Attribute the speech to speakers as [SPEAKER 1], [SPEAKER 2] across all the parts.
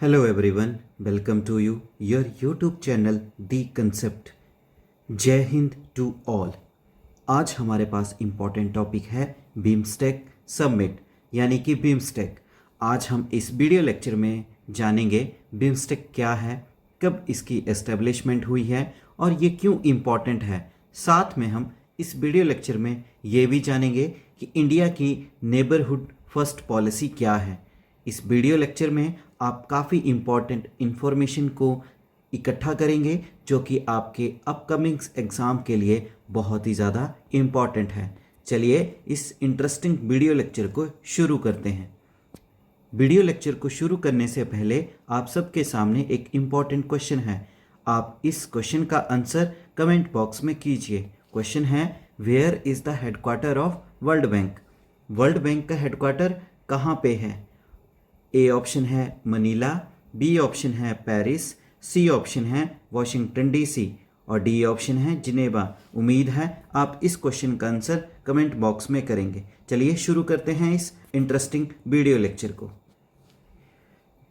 [SPEAKER 1] Hello everyone, welcome to your YouTube channel The Concept। जय Hind to all. आज हमारे पास इम्पॉर्टेंट टॉपिक है बिम्स्टेक समिट यानी कि बिम्स्टेक। आज हम इस वीडियो लेक्चर में जानेंगे बिम्स्टेक क्या है, कब इसकी एस्टेब्लिशमेंट हुई है और ये क्यों इम्पॉर्टेंट है। साथ में हम इस वीडियो लेक्चर में ये भी जानेंगे कि इंडिया की नेबरहुड फर्स्ट पॉलिसी क्या है। इस वीडियो लेक्चर में आप काफ़ी इम्पॉर्टेंट इन्फॉर्मेशन को इकट्ठा करेंगे जो कि आपके अपकमिंग एग्ज़ाम के लिए बहुत ही ज़्यादा इम्पॉर्टेंट है। चलिए इस इंटरेस्टिंग वीडियो लेक्चर को शुरू करते हैं। वीडियो लेक्चर को शुरू करने से पहले आप सबके सामने एक इम्पॉर्टेंट क्वेश्चन है। आप इस क्वेश्चन का आंसर कमेंट बॉक्स में कीजिए। क्वेश्चन है, where is the headquarter of World Bank. World Bank का हेडक्वार्टर कहाँ पे है? ए ऑप्शन है मनीला, बी ऑप्शन है पेरिस, सी ऑप्शन है वॉशिंगटन डीसी और डी ऑप्शन है जिनेवा। उम्मीद है आप इस क्वेश्चन का आंसर कमेंट बॉक्स में करेंगे। चलिए शुरू करते हैं इस इंटरेस्टिंग वीडियो लेक्चर को।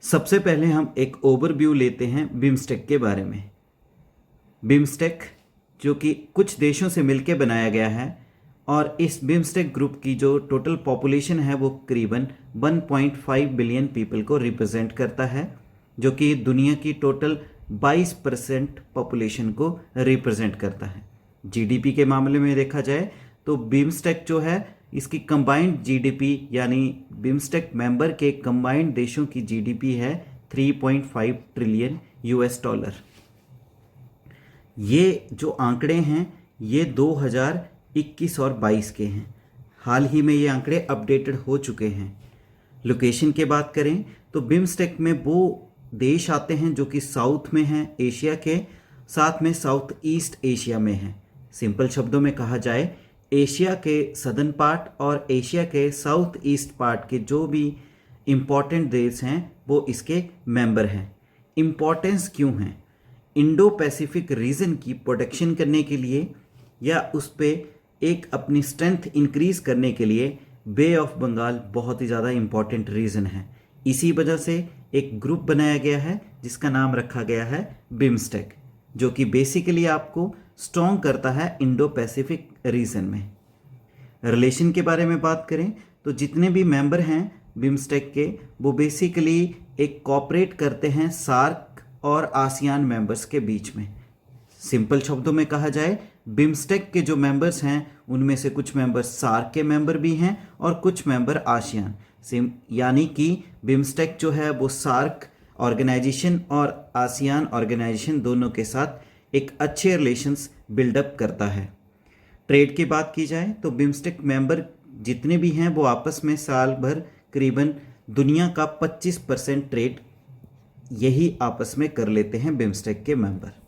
[SPEAKER 1] सबसे पहले हम एक ओवरव्यू लेते हैं बिम्स्टेक के बारे में। बिम्स्टेक जो कि कुछ देशों से मिलकर बनाया गया है और इस बिम्स्टेक ग्रुप की जो टोटल पॉपुलेशन है वो करीबन 1.5 बिलियन पीपल को रिप्रेजेंट करता है, जो कि दुनिया की टोटल 22% पॉपुलेशन को रिप्रेजेंट करता है। जीडीपी के मामले में देखा जाए तो बिम्स्टेक जो है इसकी कंबाइंड जीडीपी यानी बिम्स्टेक मेंबर के कंबाइंड देशों की जीडीपी है 3.5 ट्रिलियन US डॉलर। ये जो आंकड़े हैं ये 2021 और 22 के हैं। हाल ही में ये आंकड़े अपडेटेड हो चुके हैं। लोकेशन की बात करें तो बिम्स्टेक में वो देश आते हैं जो कि साउथ में हैं एशिया के, साथ में साउथ ईस्ट एशिया में हैं। सिंपल शब्दों में कहा जाए एशिया के सदर्न पार्ट और एशिया के साउथ ईस्ट पार्ट के जो भी इम्पॉर्टेंट देश हैं वो इसके मेंबर हैं। इम्पॉर्टेंस क्यों है? इंडो पैसिफिक रीजन की प्रोटेक्शन करने के लिए या उस पर एक अपनी स्ट्रेंथ इंक्रीज करने के लिए बे ऑफ बंगाल बहुत ही ज़्यादा इम्पॉर्टेंट रीज़न है। इसी वजह से एक ग्रुप बनाया गया है जिसका नाम रखा गया है बिम्स्टेक, जो कि बेसिकली आपको स्ट्रॉन्ग करता है इंडो पैसिफिक रीजन में। रिलेशन के बारे में बात करें तो जितने भी मेंबर हैं बिम्स्टेक के वो बेसिकली एक कोऑपरेट करते हैं सार्क और आसियान मेंबर्स के बीच में। सिंपल शब्दों में कहा जाए बिम्स्टेक के जो मेंबर्स हैं उनमें से कुछ मेंबर्स सार्क के मेंबर भी हैं और कुछ मेंबर आसियान। यानी कि बिम्स्टेक जो है वो सार्क ऑर्गेनाइजेशन और आसियान ऑर्गेनाइजेशन दोनों के साथ एक अच्छे रिलेशंस बिल्डअप करता है। ट्रेड की बात की जाए तो बिम्स्टेक मेंबर जितने भी हैं वो आपस में साल भर करीबन दुनिया का 25% ट्रेड यही आपस में कर लेते हैं बिम्स्टेक के मेंबर।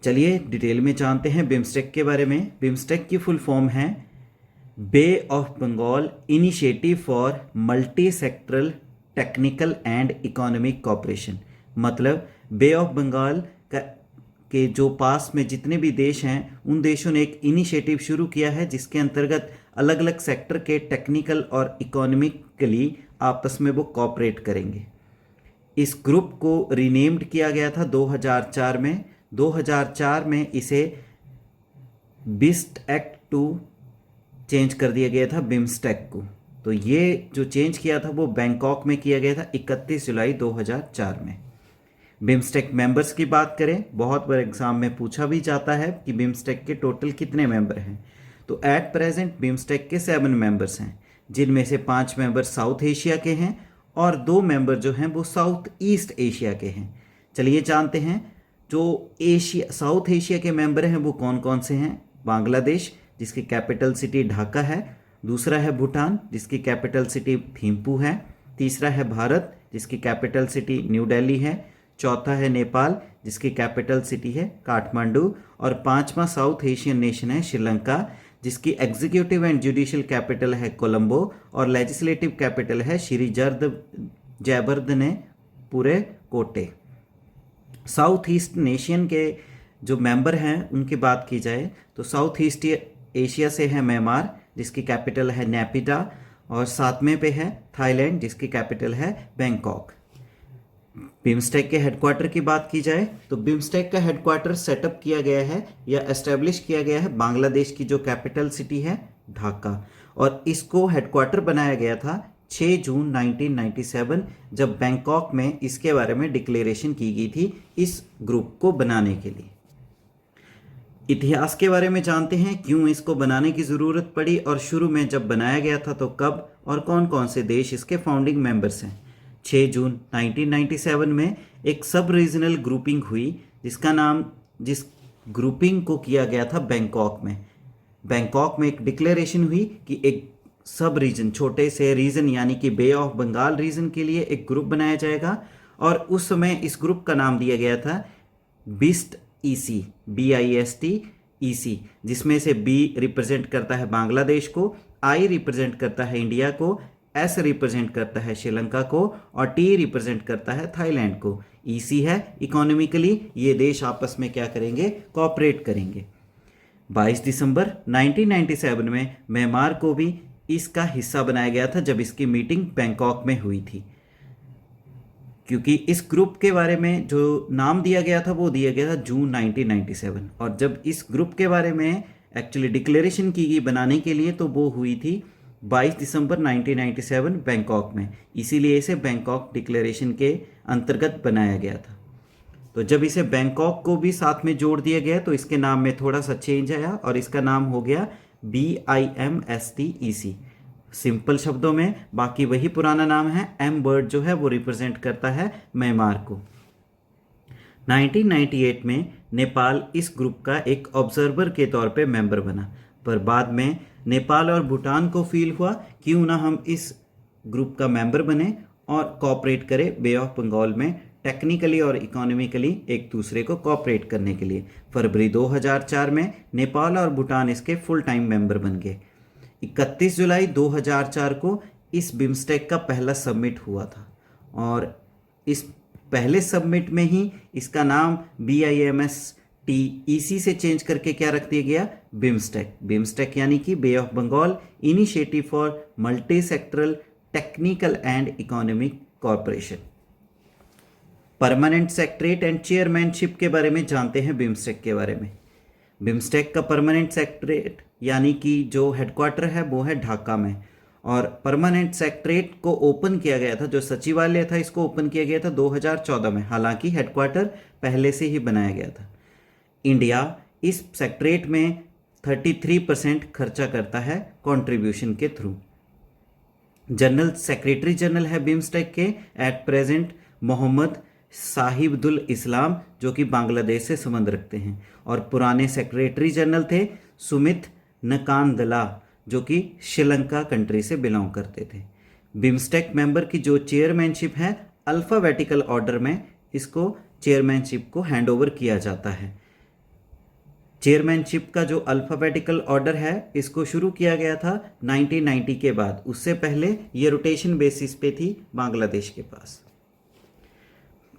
[SPEAKER 1] चलिए डिटेल में जानते हैं बिम्स्टेक के बारे में। बिम्स्टेक की फुल फॉर्म है bay of Bengal initiative for multi sectoral technical and economic cooperation. मतलब बे ऑफ बंगाल के जो पास में जितने भी देश हैं उन देशों ने एक इनिशिएटिव शुरू किया है जिसके अंतर्गत अलग अलग सेक्टर के टेक्निकल और इकोनॉमिकली आपस में वो कोऑपरेट करेंगे। इस ग्रुप को रीनेम्ड किया गया था 2004 में। 2004 में इसे बिस्ट एक्ट 2 चेंज कर दिया गया था बिम्स्टेक को। तो ये जो चेंज किया था वो बैंकॉक में किया गया था 31 जुलाई 2004 में। बिम्स्टेक मेंबर्स की बात करें, बहुत बार एग्जाम में पूछा भी जाता है कि बिम्स्टेक के टोटल कितने मेंबर हैं। तो एट प्रेजेंट बिम्स्टेक के 7 मेंबर्स हैं, जिनमें से 5 मेंबर साउथ एशिया के हैं और 2 मेंबर जो हैं वो साउथ ईस्ट एशिया के हैं। चलिए जानते हैं जो साउथ एशिया के मेंबर हैं वो कौन कौन से हैं। बांग्लादेश जिसकी कैपिटल सिटी ढाका है, दूसरा है भूटान जिसकी कैपिटल सिटी थिम्पू है, तीसरा है भारत जिसकी कैपिटल सिटी न्यू दिल्ली है, चौथा है नेपाल जिसकी कैपिटल सिटी है काठमांडू और 5वां साउथ एशियन नेशन है श्रीलंका जिसकी एग्जीक्यूटिव एंड जुडिशियल कैपिटल है कोलंबो और लेजिस्लेटिव कैपिटल है श्री जयवर्धने पूरे कोटे। साउथ ईस्ट नेशन के जो मेंबर हैं उनकी बात की जाए तो साउथ ईस्ट एशिया से है म्यांमार जिसकी कैपिटल है नेपिडा और 7वें पे है थाईलैंड जिसकी कैपिटल है बैंकॉक। बिम्स्टेक के हेडक्वार्टर की बात की जाए तो बिम्स्टेक का हेडक्वार्टर सेटअप किया गया है या एस्टेब्लिश किया गया है बांग्लादेश की जो कैपिटल सिटी है ढाका, और इसको हेडक्वार्टर बनाया गया था 6 जून 1997 जब बैंकॉक में इसके बारे में डिक्लेरेशन की गई थी इस ग्रुप को बनाने के लिए। इतिहास के बारे में जानते हैं, क्यों इसको बनाने की ज़रूरत पड़ी और शुरू में जब बनाया गया था तो कब और कौन कौन से देश इसके फाउंडिंग मेंबर्स हैं। 6 जून 1997 में एक सब रीजनल ग्रुपिंग हुई जिस ग्रुपिंग को किया गया था बैंकॉक में। बैंकॉक में एक डिक्लेरेशन हुई कि एक सब रीजन, छोटे से रीजन यानी कि बे ऑफ बंगाल रीजन के लिए एक ग्रुप बनाया जाएगा, और उस समय इस ग्रुप का नाम दिया गया था बिस्ट ईसी, BIST-EC, जिसमें से B रिप्रेजेंट करता है बांग्लादेश को, I रिप्रेजेंट करता है इंडिया को, S रिप्रेजेंट करता है श्रीलंका को और T रिप्रेजेंट करता है थाईलैंड को। EC है इकोनॉमिकली ये देश आपस में क्या करेंगे, कोऑपरेट करेंगे। 22 दिसंबर 1997 में म्यांमार को भी इसका हिस्सा बनाया गया था जब इसकी मीटिंग बैंकॉक में हुई थी, क्योंकि इस ग्रुप के बारे में जो नाम दिया गया था वो दिया गया था जून 1997, और जब इस ग्रुप के बारे में एक्चुअली डिक्लेरेशन की गई बनाने के लिए तो वो हुई थी 22 दिसंबर 1997 बैंकॉक में, इसीलिए इसे बैंकॉक डिक्लेरेशन के अंतर्गत बनाया गया था। तो जब इसे बैंकॉक को भी साथ में जोड़ दिया गया तो इसके नाम में थोड़ा सा चेंज आया और इसका नाम हो गया BIMSTEC। सिंपल शब्दों में बाकी वही पुराना नाम है, एम बर्ड जो है वो रिप्रेजेंट करता है म्यांमार को। 1998 में नेपाल इस ग्रुप का एक ऑब्जर्वर के तौर पे मेंबर बना, पर बाद में नेपाल और भूटान को फील हुआ क्यों ना हम इस ग्रुप का मेंबर बने और कोऑपरेट करें बे ऑफ बंगाल में टेक्निकली और इकोनॉमिकली एक दूसरे को कोऑपरेट करने के लिए। फरवरी 2004 में नेपाल और भूटान इसके फुल टाइम मेंबर बन गए। 31 जुलाई 2004 को इस बिम्स्टेक का पहला समिट हुआ था और इस पहले समिट में ही इसका नाम BIMSTEC से चेंज करके क्या रख दिया गया, बिम्स्टेक। बिम्स्टेक यानी कि bay of Bengal initiative for multi sectoral technical and economic corporation. Permanent secretariat and chairmanship के बारे में जानते हैं बिम्स्टेक के बारे में। बिम्स्टेक का परमानेंट सेक्रेटरीट यानी कि जो हेडक्वार्टर है वो है ढाका में, और परमानेंट सेक्रेटरीट को ओपन किया गया था, जो सचिवालय था इसको ओपन किया गया था 2014 में, हालांकि हेडक्वार्टर पहले से ही बनाया गया था। इंडिया इस सेक्रेटरीट में 33% खर्चा करता है कंट्रीब्यूशन के थ्रू। जनरल सेक्रेटरी जनरल है बिम्स्टेक के एट प्रेजेंट मोहम्मद साहिबुल इस्लाम, जो कि बांग्लादेश से संबंध रखते हैं, और पुराने सेक्रेटरी जनरल थे सुमित नकांदला, जो कि श्रीलंका कंट्री से बिलोंग करते थे। बिम्स्टेक मेंबर की जो चेयरमैनशिप है अल्फ़ाबेटिकल ऑर्डर में इसको चेयरमैनशिप को हैंडओवर किया जाता है। चेयरमैनशिप का जो अल्फ़ाबेटिकल ऑर्डर है इसको शुरू किया गया था 1990 के बाद, उससे पहले ये रोटेशन बेसिस पे थी बांग्लादेश के पास।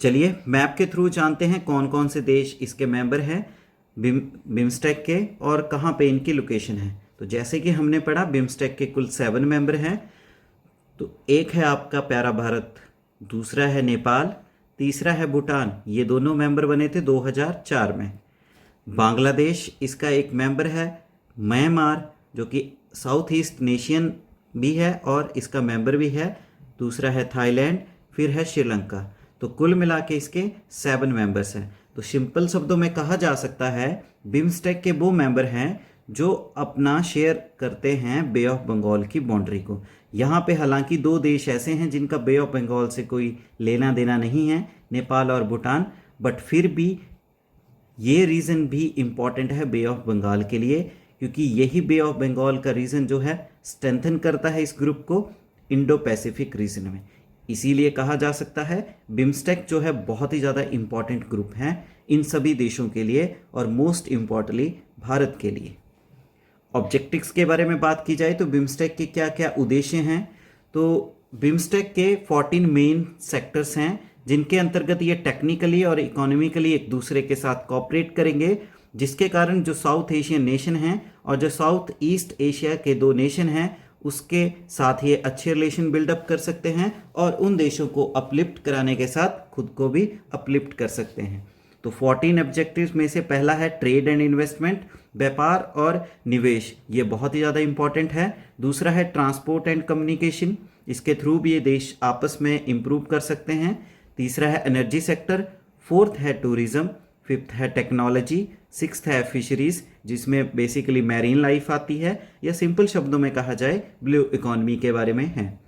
[SPEAKER 1] चलिए मैप के थ्रू जानते हैं कौन कौन से देश इसके मेंबर हैं बिम्स्टेक के और कहाँ पे इनकी लोकेशन है। तो जैसे कि हमने पढ़ा बिम्स्टेक के कुल 7 मेंबर हैं। तो एक है आपका प्यारा भारत, दूसरा है नेपाल, तीसरा है भूटान, ये दोनों मेंबर बने थे 2004 में। बांग्लादेश इसका एक मेंबर है, म्यांमार जो कि साउथ ईस्ट नेशन भी है और इसका मेंबर भी है, दूसरा है थाईलैंड, फिर है श्रीलंका। तो कुल मिला के इसके 7 मेंबर्स हैं। तो सिंपल शब्दों में कहा जा सकता है बिम्स्टेक के वो मेंबर हैं जो अपना शेयर करते हैं बे ऑफ बंगाल की बाउंड्री को। यहाँ पे हालांकि 2 देश ऐसे हैं जिनका बे ऑफ बंगाल से कोई लेना देना नहीं है, नेपाल और भूटान, बट फिर भी ये रीज़न भी इम्पॉर्टेंट है बे ऑफ बंगाल के लिए, क्योंकि यही बे ऑफ बंगाल का रीजन जो है स्ट्रेंथन करता है इस ग्रुप को इंडो पैसिफिक रीजन में। इसीलिए कहा जा सकता है बिम्स्टेक जो है बहुत ही ज़्यादा इम्पॉर्टेंट ग्रुप है इन सभी देशों के लिए और मोस्ट इम्पॉर्टेंटली भारत के लिए। ऑब्जेक्टिव्स के बारे में बात की जाए तो बिम्स्टेक के क्या क्या उद्देश्य हैं, तो बिम्स्टेक के 14 मेन सेक्टर्स हैं जिनके अंतर्गत ये टेक्निकली और इकोनॉमिकली एक दूसरे के साथ कोऑपरेट करेंगे, जिसके कारण जो साउथ एशियन नेशन हैं और जो साउथ ईस्ट एशिया के 2 नेशन हैं उसके साथ ये अच्छे रिलेशन बिल्डअप कर सकते हैं और उन देशों को अपलिफ्ट कराने के साथ खुद को भी अपलिफ्ट कर सकते हैं। तो 14 ऑब्जेक्टिव्स में से पहला है ट्रेड एंड इन्वेस्टमेंट, व्यापार और निवेश, ये बहुत ही ज़्यादा इंपॉर्टेंट है। दूसरा है ट्रांसपोर्ट एंड कम्युनिकेशन, इसके थ्रू भी ये देश आपस में इम्प्रूव कर सकते हैं। तीसरा है एनर्जी सेक्टर, फोर्थ है टूरिज्म, फिफ्थ है टेक्नोलॉजी, सिक्स्थ है फिशरीज जिसमें बेसिकली मैरीन लाइफ आती है, या सिंपल शब्दों में कहा जाए ब्लू इकोनॉमी के बारे में है।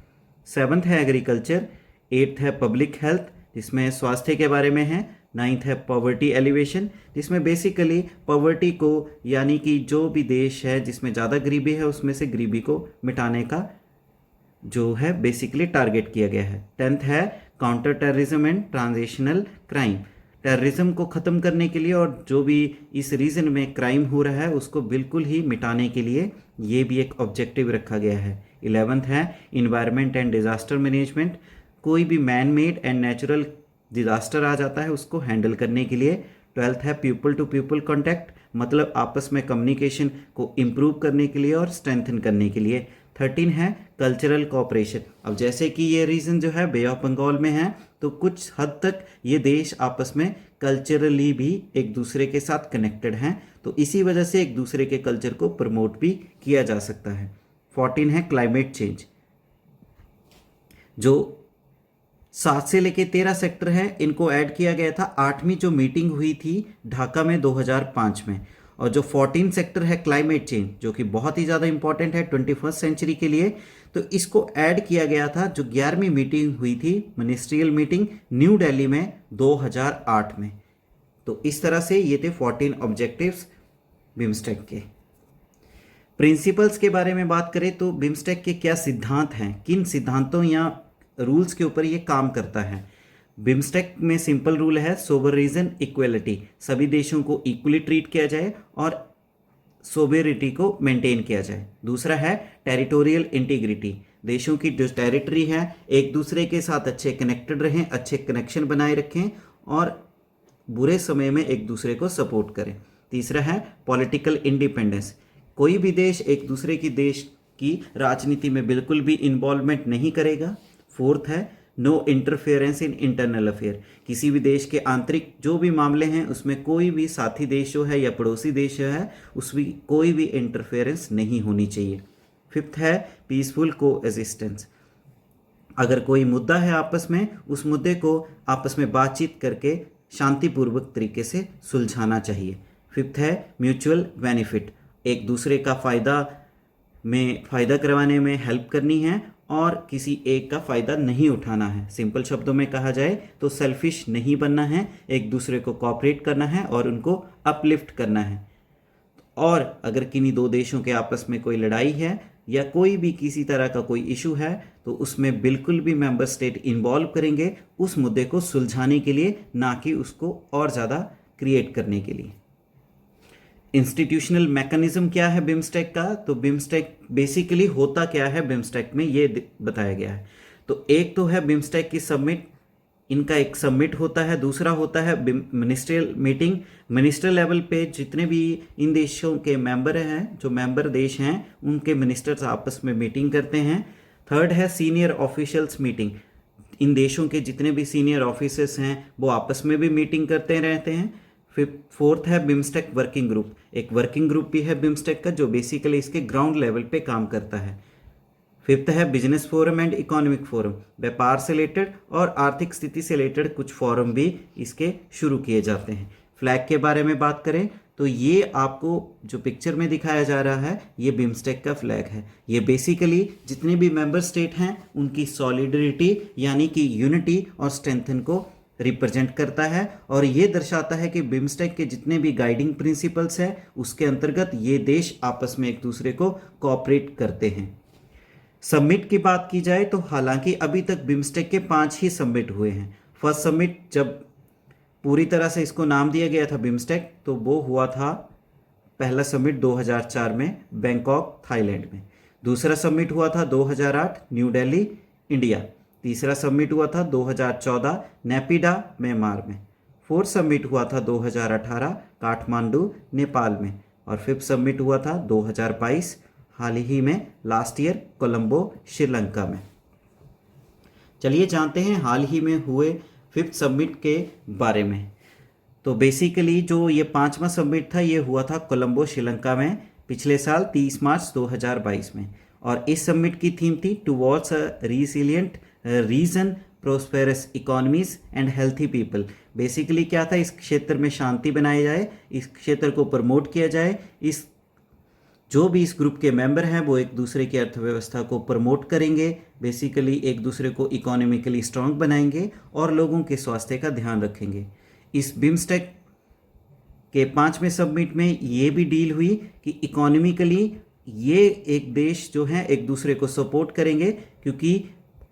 [SPEAKER 1] सेवन्थ है एग्रीकल्चर, एट्थ है पब्लिक हेल्थ जिसमें स्वास्थ्य के बारे में है। नाइन्थ है पॉवर्टी एलिवेशन जिसमें बेसिकली पॉवर्टी को यानी कि जो भी देश है जिसमें ज़्यादा गरीबी है उसमें से गरीबी को मिटाने का जो है बेसिकली टारगेट किया गया है। टेंथ है counter terrorism and transitional crime, terrorism को ख़त्म करने के लिए और जो भी इस रीजन में क्राइम हो रहा है उसको बिल्कुल ही मिटाने के लिए ये भी एक ऑब्जेक्टिव रखा गया है। 11th है इन्वायरमेंट एंड डिज़ास्टर मैनेजमेंट, कोई भी man made and natural disaster आ जाता है उसको हैंडल करने के लिए। 12th है पीपल टू पीपल कॉन्टैक्ट, मतलब आपस में कम्युनिकेशन को इम्प्रूव करने के लिए और स्ट्रेंथन करने के लिए। 13 है कल्चरल कोऑपरेशन, अब जैसे कि ये रीजन जो है बे ऑफ बंगाल में है तो कुछ हद तक ये देश आपस में कल्चरली भी एक दूसरे के साथ कनेक्टेड हैं, तो इसी वजह से एक दूसरे के कल्चर को प्रमोट भी किया जा सकता है। 14 है क्लाइमेट चेंज, जो 7 से लेके 13 सेक्टर है, इनको ऐड किया गया था 8वीं जो मीटिंग हुई थी ढाका में 2005 में। और जो 14 सेक्टर है क्लाइमेट चेंज जो कि बहुत ही ज़्यादा इंपॉर्टेंट है 21st सेंचुरी के लिए, तो इसको ऐड किया गया था जो 11वीं मीटिंग हुई थी मिनिस्ट्रियल मीटिंग न्यू दिल्ली में 2008 में। तो इस तरह से ये थे 14 ऑब्जेक्टिव्स बिम्स्टेक के। प्रिंसिपल्स के बारे में बात करें तो बिम्स्टेक के क्या सिद्धांत हैं, किन सिद्धांतों या रूल्स के ऊपर ये काम करता है। बिम्स्टेक में सिंपल रूल है सोवरेनिटी इक्वलिटी, सभी देशों को इक्वली ट्रीट किया जाए और सोवेरिटी को मेंटेन किया जाए। दूसरा है टेरिटोरियल इंटीग्रिटी, देशों की जो टेरिटरी है एक दूसरे के साथ अच्छे कनेक्टेड रहें, अच्छे कनेक्शन बनाए रखें और बुरे समय में एक दूसरे को सपोर्ट करें। तीसरा है पॉलिटिकल इंडिपेंडेंस, कोई भी देश एक दूसरे की देश की राजनीति में बिल्कुल भी इन्वॉल्वमेंट नहीं करेगा। फोर्थ है no interference in internal affair, किसी भी देश के आंतरिक जो भी मामले हैं उसमें कोई भी साथी देश जो है या पड़ोसी देश जो है उसमें कोई भी इंटरफेरेंस नहीं होनी चाहिए। फिफ्थ है पीसफुल को एग्जिस्टेंस, अगर कोई मुद्दा है आपस में उस मुद्दे को आपस में बातचीत करके शांतिपूर्वक तरीके से सुलझाना चाहिए। फिफ्थ है म्यूचुअल बेनिफिट, एक दूसरे का फ़ायदा करवाने में हेल्प करनी है और किसी एक का फ़ायदा नहीं उठाना है। सिंपल शब्दों में कहा जाए तो सेल्फिश नहीं बनना है, एक दूसरे को कोऑपरेट करना है और उनको अपलिफ्ट करना है। और अगर किन्हीं दो देशों के आपस में कोई लड़ाई है या कोई भी किसी तरह का कोई इशू है तो उसमें बिल्कुल भी मेंबर स्टेट इन्वॉल्व करेंगे उस मुद्दे को सुलझाने के लिए, ना कि उसको और ज़्यादा क्रिएट करने के लिए। इंस्टीट्यूशनल मैकेनिज्म क्या है बिम्स्टेक का, तो बिम्स्टेक बेसिकली होता क्या है बिम्स्टेक में ये बताया गया है। तो एक तो है बिम्स्टेक की समिट, इनका एक समिट होता है। दूसरा होता है मिनिस्ट्रियल मीटिंग, मिनिस्टर लेवल पे जितने भी इन देशों के मेंबर हैं, जो मेंबर देश हैं उनके मिनिस्टर्स आपस में मीटिंग करते हैं। थर्ड है सीनियर ऑफिशियल्स मीटिंग, इन देशों के जितने भी सीनियर ऑफिसर्स हैं वो आपस में भी मीटिंग करते रहते हैं। फोर्थ है बिम्स्टेक वर्किंग ग्रुप, एक वर्किंग ग्रुप भी है बिम्स्टेक का जो बेसिकली इसके ग्राउंड लेवल पे काम करता है। फिफ्थ है business forum and economic forum, व्यापार से रिलेटेड और आर्थिक स्थिति से रिलेटेड कुछ फोरम भी इसके शुरू किए जाते हैं। फ्लैग के बारे में बात करें तो ये आपको जो पिक्चर में दिखाया जा रहा है ये बिम्स्टेक का फ्लैग है। ये बेसिकली जितने भी मेंबर स्टेट हैं उनकी सॉलिडरिटी यानी कि यूनिटी और स्ट्रेंथन को रिप्रेजेंट करता है और ये दर्शाता है कि बिम्स्टेक के जितने भी गाइडिंग प्रिंसिपल्स हैं उसके अंतर्गत ये देश आपस में एक दूसरे को कोऑपरेट करते हैं। समिट की बात की जाए तो हालांकि अभी तक बिम्स्टेक के 5 ही समिट हुए हैं। फर्स्ट समिट जब पूरी तरह से इसको नाम दिया गया था बिम्स्टेक तो वो हुआ था पहला समिट 2004 में बैंकॉक थाईलैंड में। दूसरा समिट हुआ था 2008 न्यू दिल्ली इंडिया। तीसरा समिट हुआ था 2014 नेपिडा म्यांमार में। फोर्थ समिट हुआ था 2018 काठमांडू नेपाल में और फिफ्थ समिट हुआ था 2022 हाल ही में लास्ट ईयर कोलंबो श्रीलंका में। चलिए जानते हैं हाल ही में हुए 5th समिट के बारे में। तो बेसिकली जो ये 5वां समिट था ये हुआ था कोलंबो श्रीलंका में पिछले साल 30 मार्च 2022 में, और इस समिट की थीम थी towards a resilient region, prosperous economies and healthy people. Basically क्या था, इस क्षेत्र में शांति बनाई जाए, इस क्षेत्र को प्रमोट किया जाए, इस जो भी इस ग्रुप के मेंबर हैं वो एक दूसरे की अर्थव्यवस्था को प्रमोट करेंगे, बेसिकली एक दूसरे को इकोनॉमिकली स्ट्रांग बनाएंगे और लोगों के स्वास्थ्य का ध्यान रखेंगे। इस बिम्स्टेक के 5वें समिट में ये भी डील हुई कि इकोनॉमिकली ये एक देश जो हैं एक दूसरे को सपोर्ट करेंगे, क्योंकि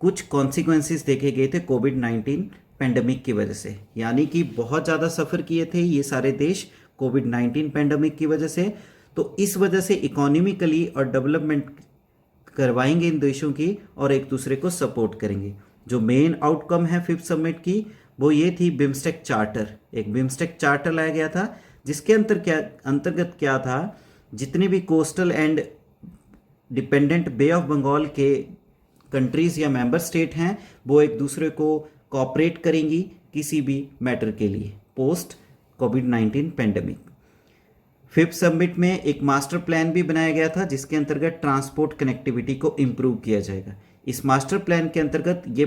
[SPEAKER 1] कुछ कॉन्सिक्वेंसेस देखे गए थे कोविड-19 पेंडेमिक की वजह से, यानी कि बहुत ज़्यादा सफ़र किए थे ये सारे देश कोविड-19 पेंडेमिक की वजह से। तो इस वजह से इकोनॉमिकली और डेवलपमेंट करवाएंगे इन देशों की और एक दूसरे को सपोर्ट करेंगे। जो मेन आउटकम है 5th समिट की वो ये थी बिम्स्टेक चार्टर। एक बिम्स्टेक चार्टर लाया गया था जिसके अंतर्गत क्या था, जितने भी coastal and dependent bay of Bengal के कंट्रीज़ या मेंबर स्टेट हैं वो एक दूसरे को कोऑपरेट करेंगी किसी भी मैटर के लिए पोस्ट कोविड-19 पेंडेमिक। 5th समिट में एक मास्टर प्लान भी बनाया गया था जिसके अंतर्गत ट्रांसपोर्ट कनेक्टिविटी को इम्प्रूव किया जाएगा। इस मास्टर प्लान के अंतर्गत ये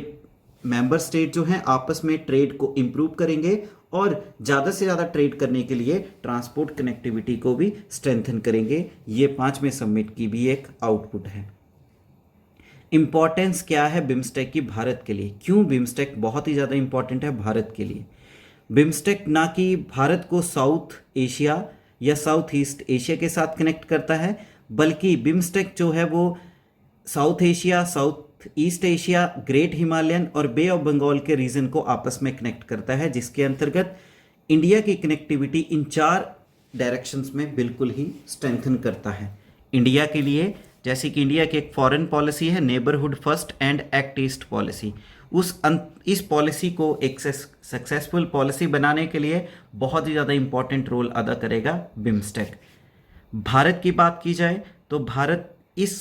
[SPEAKER 1] मेंबर स्टेट जो हैं आपस में ट्रेड को इम्प्रूव करेंगे और ज़्यादा से ज़्यादा ट्रेड करने के लिए ट्रांसपोर्ट कनेक्टिविटी को भी स्ट्रेंथन करेंगे। ये 5वें समिट की भी एक आउटपुट है। इम्पॉर्टेंस क्या है बिम्स्टेक की भारत के लिए, क्यों बिम्स्टेक बहुत ही ज़्यादा इम्पॉर्टेंट है भारत के लिए। बिम्स्टेक ना कि भारत को साउथ एशिया या साउथ ईस्ट एशिया के साथ कनेक्ट करता है, बल्कि बिम्स्टेक जो है वो south Asia, south east Asia, great Himalayan और बे ऑफ बंगाल के रीजन को आपस में कनेक्ट करता है, जिसके अंतर्गत इंडिया की कनेक्टिविटी इन 4 डायरेक्शंस में बिल्कुल ही स्ट्रेंथन करता है। इंडिया के लिए जैसे कि इंडिया की एक फॉरेन पॉलिसी है neighbourhood first and act east policy, इस पॉलिसी को एक सक्सेसफुल पॉलिसी बनाने के लिए बहुत ही ज़्यादा इंपॉर्टेंट रोल अदा करेगा बिम्स्टेक। भारत की बात की जाए तो भारत इस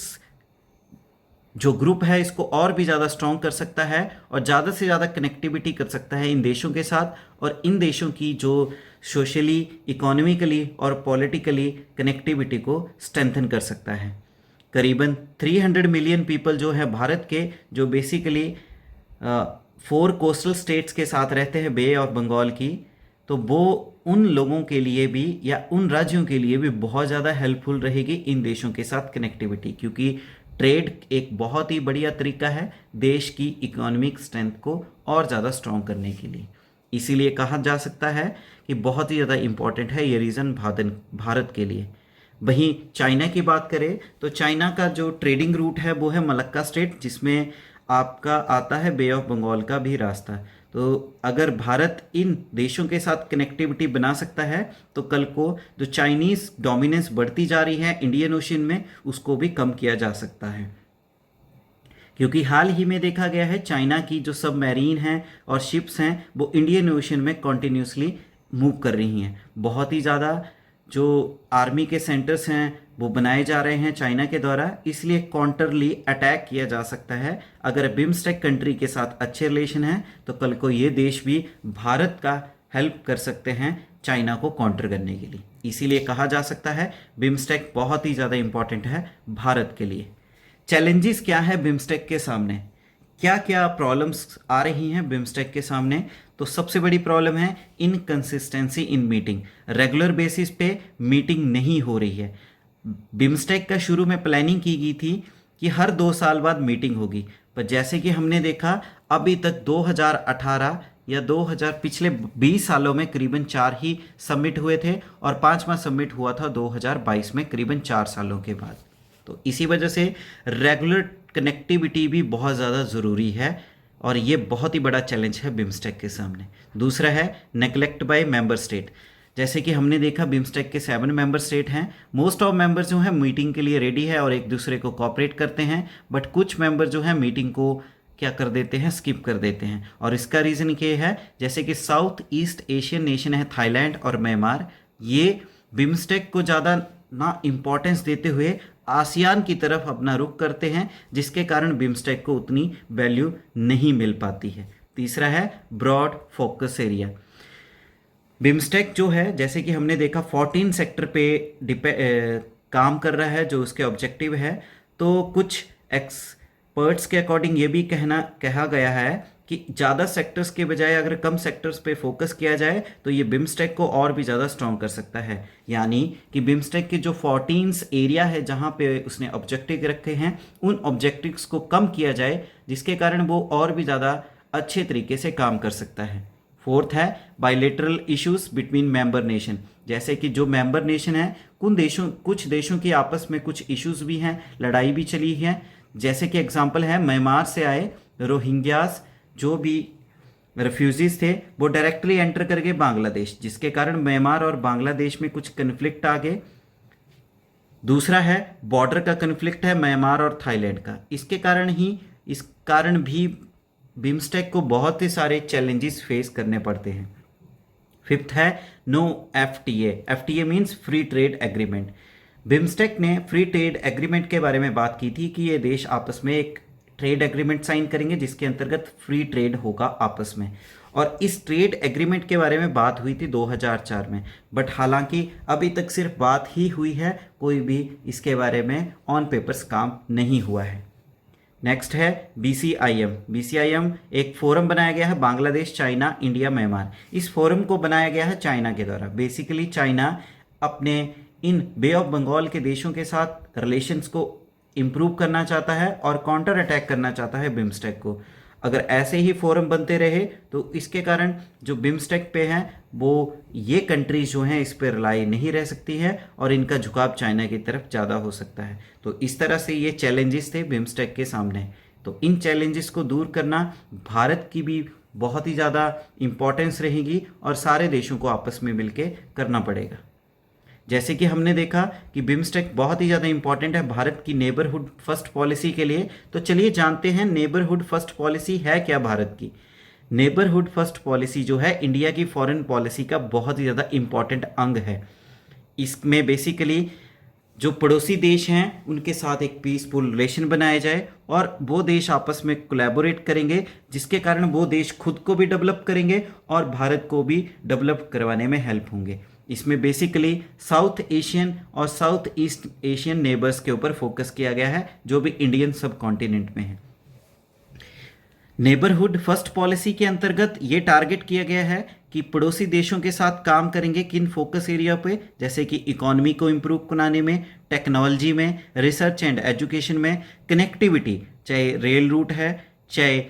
[SPEAKER 1] जो ग्रुप है इसको और भी ज़्यादा स्ट्रॉन्ग कर सकता है और ज़्यादा से ज़्यादा कनेक्टिविटी कर सकता है इन देशों के साथ, और इन देशों की जो सोशली, इकोनॉमिकली और पॉलिटिकली कनेक्टिविटी को स्ट्रेंथन कर सकता है। करीबन 300 मिलियन पीपल जो है भारत के, जो बेसिकली 4 कोस्टल स्टेट्स के साथ रहते हैं बे ऑफ बंगाल की, तो वो उन लोगों के लिए भी या उन राज्यों के लिए भी बहुत ज़्यादा हेल्पफुल रहेगी इन देशों के साथ कनेक्टिविटी, क्योंकि ट्रेड एक बहुत ही बढ़िया तरीका है देश की इकोनॉमिक स्ट्रेंथ को और ज़्यादा स्ट्रॉन्ग करने के लिए। इसीलिए कहा जा सकता है कि बहुत ही ज़्यादा इम्पॉर्टेंट है ये रीज़न भारत के लिए। वहीं चाइना की बात करें तो चाइना का जो ट्रेडिंग रूट है वो है मलक्का स्ट्रेट, जिसमें आपका आता है बे ऑफ बंगाल का भी रास्ता। तो अगर भारत इन देशों के साथ कनेक्टिविटी बना सकता है तो कल को जो चाइनीज़ डोमिनेंस बढ़ती जा रही है इंडियन ओशन में उसको भी कम किया जा सकता है, क्योंकि हाल ही में देखा गया है चाइना की जो सबमरीन हैं और शिप्स हैं वो इंडियन ओशन में कॉन्टिन्यूसली मूव कर रही हैं। बहुत ही ज़्यादा जो आर्मी के सेंटर्स हैं वो बनाए जा रहे हैं चाइना के द्वारा, इसलिए काउंटरली अटैक किया जा सकता है। अगर बिम्स्टेक कंट्री के साथ अच्छे रिलेशन हैं तो कल को ये देश भी भारत का हेल्प कर सकते हैं चाइना को काउंटर करने के लिए। इसीलिए कहा जा सकता है बिम्स्टेक बहुत ही ज़्यादा इम्पॉर्टेंट है भारत के लिए। चैलेंजेस क्या है बिम्स्टेक के सामने, क्या क्या प्रॉब्लम्स आ रही हैं बिम्स्टेक के सामने? तो सबसे बड़ी प्रॉब्लम है inconsistency in meeting. Regular basis पे मीटिंग नहीं हो रही है। बिम्स्टेक का शुरू में प्लानिंग की गई थी कि हर 2 साल बाद मीटिंग होगी, पर जैसे कि हमने देखा अभी तक 2018 या 2000 पिछले 20 सालों में करीबन 4 ही समिट हुए थे और 5वां समिट हुआ था 2022 में करीबन 4 सालों के बाद। तो इसी वजह से रेगुलर कनेक्टिविटी भी बहुत ज़्यादा ज़रूरी है और ये बहुत ही बड़ा चैलेंज है बिम्स्टेक के सामने। दूसरा है नेग्लेक्ट बाय मेंबर स्टेट। जैसे कि हमने देखा बिम्स्टेक के 7 मेंबर स्टेट हैं, मोस्ट ऑफ मेंबर्स जो हैं मीटिंग के लिए रेडी है और एक दूसरे को कोऑपरेट करते हैं, बट कुछ मेंबर जो हैं मीटिंग को क्या कर देते हैं, स्किप कर देते हैं। और इसका रीज़न ये है जैसे कि साउथ ईस्ट एशियन नेशन है थाईलैंड और म्यांमार, ये बिम्स्टेक को ज़्यादा ना इम्पोर्टेंस देते हुए आसियान की तरफ अपना रुख करते हैं, जिसके कारण बिम्स्टेक को उतनी वैल्यू नहीं मिल पाती है। तीसरा है ब्रॉड फोकस एरिया। बिम्स्टेक जो है, जैसे कि हमने देखा 14 सेक्टर पे काम कर रहा है जो उसके ऑब्जेक्टिव है। तो कुछ एक्सपर्ट्स के अकॉर्डिंग ये भी कहा गया है कि ज़्यादा सेक्टर्स के बजाय अगर कम सेक्टर्स पे फोकस किया जाए तो ये बिम्स्टेक को और भी ज़्यादा स्ट्रॉन्ग कर सकता है। यानी कि बिम्स्टेक के जो 14 एरिया है जहाँ पे उसने ऑब्जेक्टिव रखे हैं, उन ऑब्जेक्टिव्स को कम किया जाए, जिसके कारण वो और भी ज़्यादा अच्छे तरीके से काम कर सकता है। फोर्थ है bilateral issues between member nation. जैसे कि जो मेंबर नेशन है, कुछ देशों की आपस में कुछ इश्यूज भी हैं, लड़ाई भी चली है। जैसे कि एग्जांपल है, म्यांमार से आए रोहिंग्यास जो भी रेफ्यूजीज थे वो डायरेक्टली एंटर कर गए बांग्लादेश, जिसके कारण म्यांमार और बांग्लादेश में कुछ कन्फ्लिक्ट आ गए। दूसरा है बॉर्डर का कन्फ्लिक्ट है म्यांमार और थाईलैंड का। इस कारण भी बिम्स्टेक को बहुत ही सारे चैलेंजेस फेस करने पड़ते हैं। फिफ्थ है no FTA. FTA means free trade agreement. BIMSTEC ने फ्री ट्रेड एग्रीमेंट के बारे में बात की थी कि ये देश आपस में एक ट्रेड एग्रीमेंट साइन करेंगे जिसके अंतर्गत फ्री ट्रेड होगा आपस में। और इस ट्रेड एग्रीमेंट के बारे में बात हुई थी 2004 में, बट हालांकि अभी तक सिर्फ बात ही हुई है, कोई भी इसके बारे में ऑन पेपर्स काम नहीं हुआ है। नेक्स्ट है BCIM। BCIM एक फोरम बनाया गया है, बांग्लादेश, चाइना, इंडिया, म्यांमार। इस फोरम को बनाया गया है चाइना के द्वारा। बेसिकली चाइना अपने इन बे ऑफ बंगाल के देशों के साथ रिलेशंस को इम्प्रूव करना चाहता है और काउंटर अटैक करना चाहता है बिम्स्टेक को। अगर ऐसे ही फोरम बनते रहे तो इसके कारण जो बिम्स्टेक पे हैं वो ये कंट्रीज जो हैं इस पर रिलाई नहीं रह सकती है और इनका झुकाव चाइना की तरफ ज़्यादा हो सकता है। तो इस तरह से ये चैलेंजेस थे बिम्स्टेक के सामने। तो इन चैलेंजेस को दूर करना भारत की भी बहुत ही ज़्यादा इम्पोर्टेंस रहेगी और सारे देशों को आपस में मिलकर करना पड़ेगा। जैसे कि हमने देखा कि बिम्स्टेक बहुत ही ज़्यादा इंपॉर्टेंट है भारत की नेबरहुड फर्स्ट पॉलिसी के लिए। तो चलिए जानते हैं नेबरहुड फर्स्ट पॉलिसी है क्या भारत की। नेबरहुड फर्स्ट पॉलिसी जो है इंडिया की फॉरेन पॉलिसी का बहुत ही ज़्यादा इंपॉर्टेंट अंग है। इसमें बेसिकली जो पड़ोसी देश हैं उनके साथ एक पीसफुल रिलेशन बनाया जाए और वो देश आपस में कोलैबोरेट करेंगे, जिसके कारण वो देश खुद को भी डेवलप करेंगे और भारत को भी डेवलप करवाने में हेल्प होंगे। इसमें बेसिकली साउथ एशियन और साउथ ईस्ट एशियन नेबर्स के ऊपर फोकस किया गया है जो भी इंडियन सब कॉन्टिनेंट में है। नेबरहुड फर्स्ट पॉलिसी के अंतर्गत ये टारगेट किया गया है कि पड़ोसी देशों के साथ काम करेंगे किन फोकस एरिया पे, जैसे कि इकोनॉमी को इम्प्रूव बनाने में, टेक्नोलॉजी में, रिसर्च एंड एजुकेशन में, कनेक्टिविटी, चाहे रेल रूट है, चाहे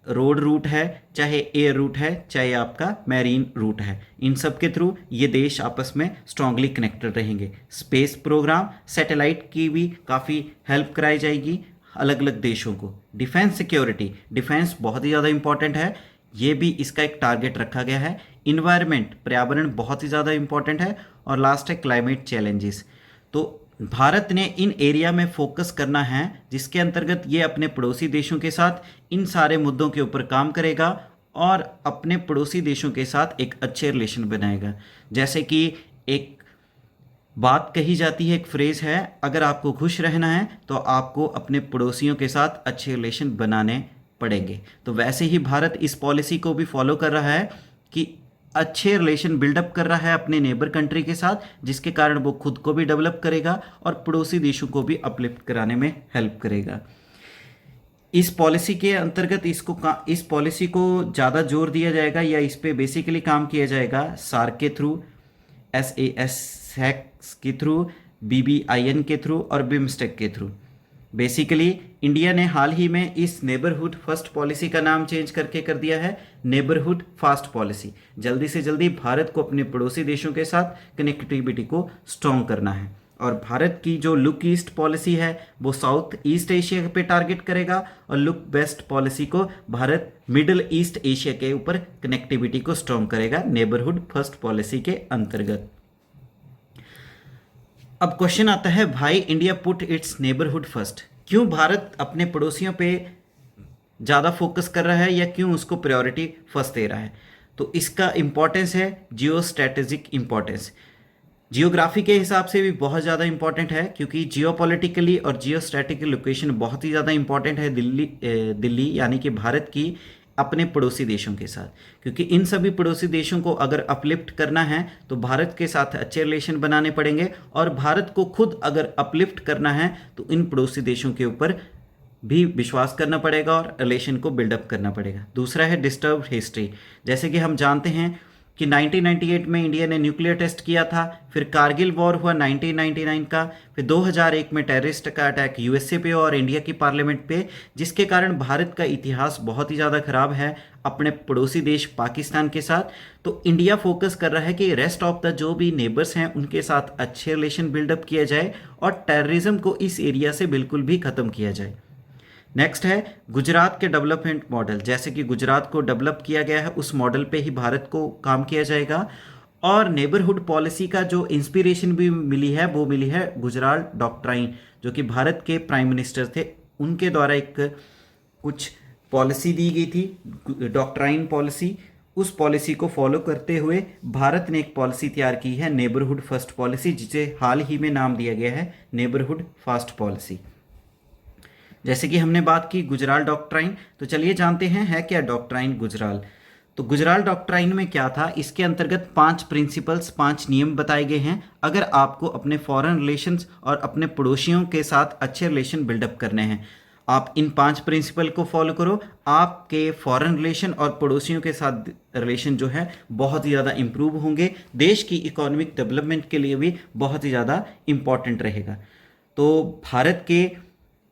[SPEAKER 1] रोड रूट है, चाहे एयर रूट है, चाहे आपका मैरीन रूट है, इन सब के थ्रू ये देश आपस में स्ट्रांगली कनेक्टेड रहेंगे। स्पेस प्रोग्राम, सैटेलाइट की भी काफ़ी हेल्प कराई जाएगी अलग अलग देशों को। डिफेंस सिक्योरिटी, डिफेंस बहुत ही ज़्यादा इंपॉर्टेंट है, ये भी इसका एक टारगेट रखा गया है। इन्वायरमेंट, पर्यावरण बहुत ही ज़्यादा इंपॉर्टेंट है। और लास्ट है क्लाइमेट चैलेंजेस। तो भारत ने इन एरिया में फोकस करना है जिसके अंतर्गत ये अपने पड़ोसी देशों के साथ इन सारे मुद्दों के ऊपर काम करेगा और अपने पड़ोसी देशों के साथ एक अच्छे रिलेशन बनाएगा। जैसे कि एक बात कही जाती है, एक फ्रेज है, अगर आपको खुश रहना है तो आपको अपने पड़ोसियों के साथ अच्छे रिलेशन बनाने पड़ेंगे। तो वैसे ही भारत इस पॉलिसी को भी फॉलो कर रहा है कि अच्छे रिलेशन बिल्डअप कर रहा है अपने नेबर कंट्री के साथ, जिसके कारण वो खुद को भी डेवलप करेगा और पड़ोसी देशों को भी अपलिफ्ट कराने में हेल्प करेगा। इस पॉलिसी के अंतर्गत इस पॉलिसी को ज़्यादा जोर दिया जाएगा या इस पे बेसिकली काम किया जाएगा सार्क के थ्रू, SASEC के थ्रू, BBIN के थ्रू और बिम्स्टेक के थ्रू। बेसिकली इंडिया ने हाल ही में इस नेबरहुड फर्स्ट पॉलिसी का नाम चेंज करके कर दिया है नेबरहुड फास्ट पॉलिसी। जल्दी से जल्दी भारत को अपने पड़ोसी देशों के साथ कनेक्टिविटी को स्ट्रॉन्ग करना है। और भारत की जो लुक ईस्ट पॉलिसी है वो साउथ ईस्ट एशिया पे टारगेट करेगा और लुक वेस्ट पॉलिसी को भारत मिडिल ईस्ट एशिया के ऊपर कनेक्टिविटी को स्ट्रॉन्ग करेगा नेबरहुड फर्स्ट पॉलिसी के अंतर्गत। अब क्वेश्चन आता है, भाई India put it's neighbourhood first, क्यों भारत अपने पड़ोसियों पे ज़्यादा फोकस कर रहा है या क्यों उसको प्रायोरिटी फर्स्ट दे रहा है? तो इसका इम्पोर्टेंस है जियो स्ट्रेटेजिक इम्पोर्टेंस। जियोग्राफी के हिसाब से भी बहुत ज़्यादा इंपॉर्टेंट है, क्योंकि जियोपॉलिटिकली और जियोस्ट्रैटिकल लोकेशन बहुत ही ज़्यादा इंपॉर्टेंट है दिल्ली यानी कि भारत की अपने पड़ोसी देशों के साथ, क्योंकि इन सभी पड़ोसी देशों को अगर अपलिफ्ट करना है तो भारत के साथ अच्छे रिलेशन बनाने पड़ेंगे, और भारत को खुद अगर अपलिफ्ट करना है तो इन पड़ोसी देशों के ऊपर भी विश्वास करना पड़ेगा और रिलेशन को बिल्डअप करना पड़ेगा। दूसरा है डिस्टर्ब हिस्ट्री। जैसे कि हम जानते हैं कि 1998 में इंडिया ने न्यूक्लियर टेस्ट किया था, फिर कारगिल वॉर हुआ 1999 का, फिर 2001 में टेररिस्ट का अटैक यूएसए पे और इंडिया की पार्लियामेंट पे, जिसके कारण भारत का इतिहास बहुत ही ज़्यादा खराब है अपने पड़ोसी देश पाकिस्तान के साथ। तो इंडिया फोकस कर रहा है कि रेस्ट ऑफ द जो भी नेबर्स हैं उनके साथ अच्छे रिलेशन बिल्डअप किया जाए और टेररिज्म को इस एरिया से बिल्कुल भी ख़त्म किया जाए। नेक्स्ट है गुजरात के डेवलपमेंट मॉडल। जैसे कि गुजरात को डेवलप किया गया है उस मॉडल पे ही भारत को काम किया जाएगा, और नेबरहुड पॉलिसी का जो इंस्पिरेशन भी मिली है वो मिली है गुजरात डॉक्ट्राइन, जो कि भारत के प्राइम मिनिस्टर थे, उनके द्वारा एक कुछ पॉलिसी दी गई थी डॉक्ट्राइन पॉलिसी। उस पॉलिसी को फॉलो करते हुए भारत ने एक पॉलिसी तैयार की है नेबरहुड फर्स्ट पॉलिसी, जिसे हाल ही में नाम दिया गया है नेबरहुड फास्ट पॉलिसी। जैसे कि हमने बात की गुजराल डॉक्ट्राइन, तो चलिए जानते हैं है क्या डॉक्ट्राइन गुजराल। तो गुजराल डॉक्ट्राइन में क्या था, इसके अंतर्गत 5 प्रिंसिपल्स 5 नियम बताए गए हैं अगर आपको अपने फॉरेन रिलेशंस और अपने पड़ोसियों के साथ अच्छे रिलेशन बिल्डअप करने हैं। आप इन 5 प्रिंसिपल को फॉलो करो, आपके फॉरेन रिलेशन और पड़ोसियों के साथ रिलेशन जो है बहुत ही ज़्यादा इंप्रूव होंगे, देश की इकोनॉमिक डेवलपमेंट के लिए भी बहुत ही ज़्यादा इम्पॉर्टेंट रहेगा। तो भारत के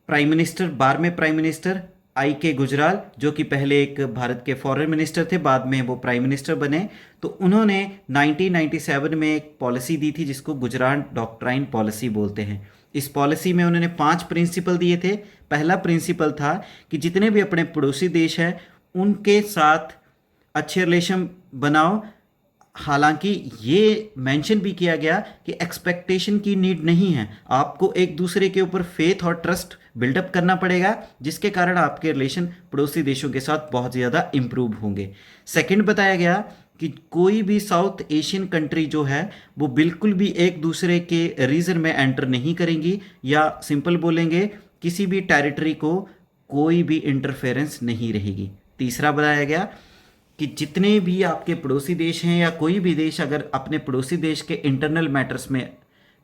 [SPEAKER 1] प्राइम मिनिस्टर 12वें प्राइम मिनिस्टर I.K. गुजराल, जो कि पहले एक भारत के फॉरेन मिनिस्टर थे, बाद में वो प्राइम मिनिस्टर बने, तो उन्होंने 1997 में एक पॉलिसी दी थी जिसको गुजरात डॉक्ट्राइन पॉलिसी बोलते हैं। इस पॉलिसी में उन्होंने 5 प्रिंसिपल दिए थे। पहला प्रिंसिपल था कि जितने भी अपने पड़ोसी देश हैं उनके साथ अच्छे रिलेशन बनाओ। हालांकि ये मेंशन भी किया गया कि एक्सपेक्टेशन की नीड नहीं है, आपको एक दूसरे के ऊपर फेथ और ट्रस्ट बिल्डअप करना पड़ेगा, जिसके कारण आपके रिलेशन पड़ोसी देशों के साथ बहुत ज़्यादा इंप्रूव होंगे। सेकंड बताया गया कि कोई भी साउथ एशियन कंट्री जो है वो बिल्कुल भी एक दूसरे के रीजन में एंटर नहीं करेंगी, या सिंपल बोलेंगे किसी भी टेरिटरी को कोई भी इंटरफेरेंस नहीं रहेगी। तीसरा बताया गया कि जितने भी आपके पड़ोसी देश हैं या कोई भी देश अगर अपने पड़ोसी देश के इंटरनल मैटर्स में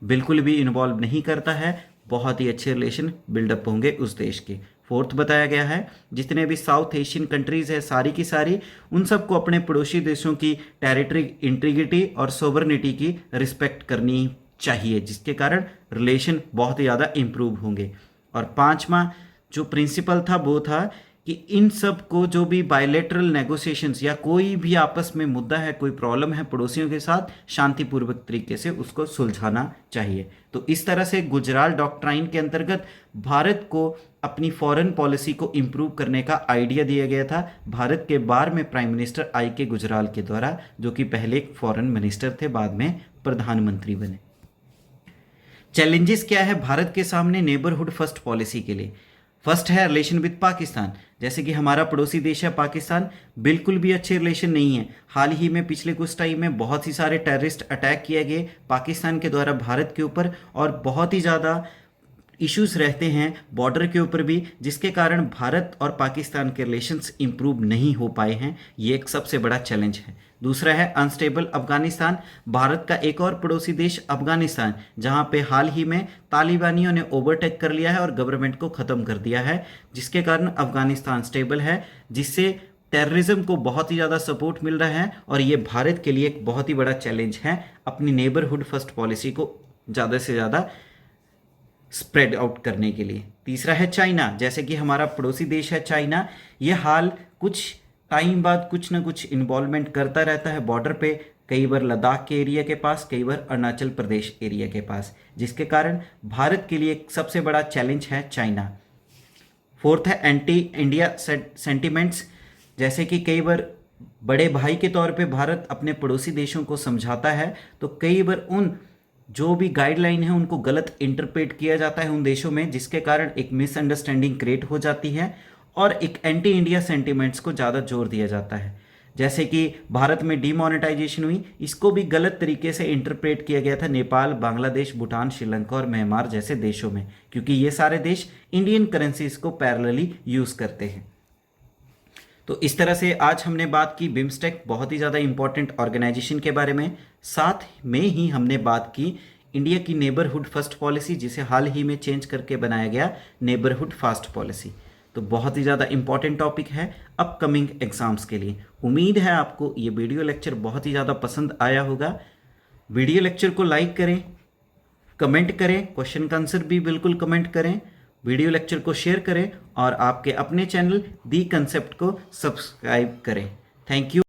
[SPEAKER 1] बिल्कुल भी इन्वॉल्व नहीं करता है, बहुत ही अच्छे रिलेशन बिल्डअप होंगे उस देश के। फोर्थ बताया गया है जितने भी साउथ एशियन कंट्रीज़ है सारी की सारी, उन सबको अपने पड़ोसी देशों की टेरिटरी इंटीग्रिटी और सोवरेनिटी की रिस्पेक्ट करनी चाहिए, जिसके कारण रिलेशन बहुत ही ज़्यादा इम्प्रूव होंगे। और 5वां जो प्रिंसिपल था वो था कि इन सब को जो भी बायलैटरल नेगोशिएशंस या कोई भी आपस में मुद्दा है, कोई प्रॉब्लम है पड़ोसियों के साथ, शांतिपूर्वक तरीके से उसको सुलझाना चाहिए। तो इस तरह से गुजराल डॉक्ट्राइन के अंतर्गत भारत को अपनी फॉरेन पॉलिसी को इम्प्रूव करने का आइडिया दिया गया था भारत के 12वें प्राइम मिनिस्टर I.K. गुजराल के द्वारा, जो कि पहले एक फॉरेन मिनिस्टर थे, बाद में प्रधानमंत्री बने। चैलेंजेस क्या है भारत के सामने नेबरहुड फर्स्ट पॉलिसी के लिए? फर्स्ट है रिलेशन विद पाकिस्तान। जैसे कि हमारा पड़ोसी देश है पाकिस्तान, बिल्कुल भी अच्छे रिलेशन नहीं है। हाल ही में पिछले कुछ टाइम में बहुत ही सारे टेररिस्ट अटैक किए गए पाकिस्तान के द्वारा भारत के ऊपर, और बहुत ही ज़्यादा इश्यूज रहते हैं बॉर्डर के ऊपर भी, जिसके कारण भारत और पाकिस्तान के रिलेशंस इंप्रूव नहीं हो पाए हैं। ये एक सबसे बड़ा चैलेंज है। दूसरा है अनस्टेबल अफगानिस्तान। भारत का एक और पड़ोसी देश अफगानिस्तान, जहां पे हाल ही में तालिबानियों ने ओवरटेक कर लिया है और गवर्नमेंट को ख़त्म कर दिया है, जिसके कारण अफगानिस्तान स्टेबल है, जिससे टेररिज्म को बहुत ही ज़्यादा सपोर्ट मिल रहा है, और ये भारत के लिए एक बहुत ही बड़ा चैलेंज है अपनी नेबरहुड फर्स्ट पॉलिसी को ज़्यादा से ज़्यादा स्प्रेड आउट करने के लिए। तीसरा है चाइना। जैसे कि हमारा पड़ोसी देश है चाइना, ये हाल कुछ टाइम बाद कुछ ना कुछ इन्वॉल्वमेंट करता रहता है बॉर्डर पे, कई बार लद्दाख के एरिया के पास, कई बार अरुणाचल प्रदेश एरिया के पास, जिसके कारण भारत के लिए एक सबसे बड़ा चैलेंज है चाइना। फोर्थ है एंटी इंडिया सेंटिमेंट्स। जैसे कि कई बार बड़े भाई के तौर पे भारत अपने पड़ोसी देशों को समझाता है, तो कई बार उन जो भी गाइडलाइन है उनको गलत इंटरप्रेट किया जाता है उन देशों में, जिसके कारण एक मिसअंडरस्टैंडिंग क्रिएट हो जाती है और एक एंटी इंडिया सेंटिमेंट्स को ज़्यादा जोर दिया जाता है। जैसे कि भारत में डीमोनेटाइजेशन हुई, इसको भी गलत तरीके से इंटरप्रेट किया गया था नेपाल, बांग्लादेश, भूटान, श्रीलंका और म्यांमार जैसे देशों में, क्योंकि ये सारे देश इंडियन करेंसीज को पैरेलली यूज करते हैं। तो इस तरह से आज हमने बात की बिम्स्टेक, बहुत ही ज़्यादा इंपॉर्टेंट ऑर्गेनाइजेशन के बारे में। साथ में ही हमने बात की इंडिया की नेबरहुड फर्स्ट पॉलिसी, जिसे हाल ही में चेंज करके बनाया गया नेबरहुड फास्ट पॉलिसी। तो बहुत ही ज़्यादा इंपॉर्टेंट टॉपिक है अपकमिंग एग्जाम्स के लिए। उम्मीद है आपको ये वीडियो लेक्चर बहुत ही ज़्यादा पसंद आया होगा। वीडियो लेक्चर को लाइक करें, कमेंट करें, क्वेश्चन का आंसर भी बिल्कुल कमेंट करें, वीडियो लेक्चर को शेयर करें और आपके अपने चैनल दी कंसेप्ट को सब्सक्राइब करें। Thank you.